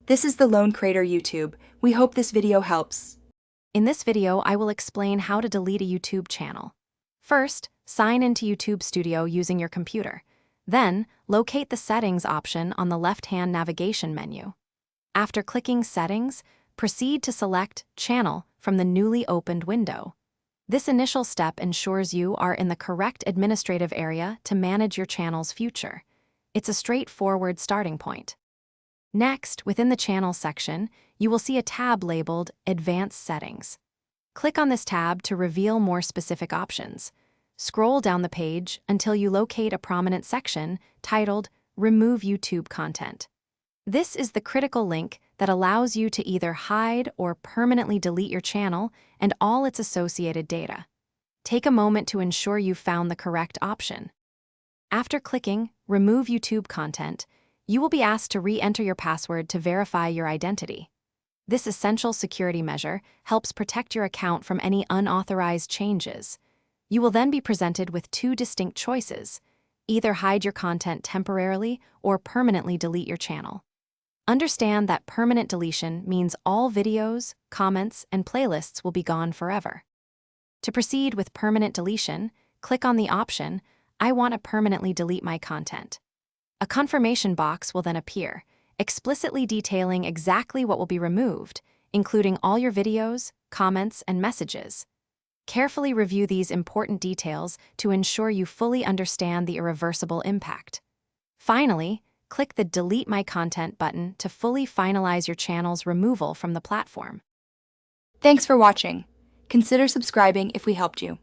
This is the Lone Creator YouTube. We hope this video helps. In this video, I will explain how to delete a YouTube channel. First, sign into YouTube Studio using your computer. Then, locate the Settings option on the left-hand navigation menu. After clicking Settings, proceed to select Channel from the newly opened window. This initial step ensures you are in the correct administrative area to manage your channel's future. It's a straightforward starting point. Next, within the Channel section, you will see a tab labeled Advanced Settings. Click on this tab to reveal more specific options. Scroll down the page until you locate a prominent section titled Remove YouTube Content. This is the critical link that allows you to either hide or permanently delete your channel and all its associated data. Take a moment to ensure you've found the correct option. After clicking Remove YouTube Content, you will be asked to re-enter your password to verify your identity. This essential security measure helps protect your account from any unauthorized changes. You will then be presented with two distinct choices: either hide your content temporarily or permanently delete your channel. Understand that permanent deletion means all videos, comments, and playlists will be gone forever. To proceed with permanent deletion, click on the option, I want to permanently delete my content. A confirmation box will then appear, explicitly detailing exactly what will be removed, including all your videos, comments, and messages. Carefully review these important details to ensure you fully understand the irreversible impact. Finally, click the Delete My Content button to fully finalize your channel's removal from the platform. Thanks for watching. Consider subscribing if we helped you.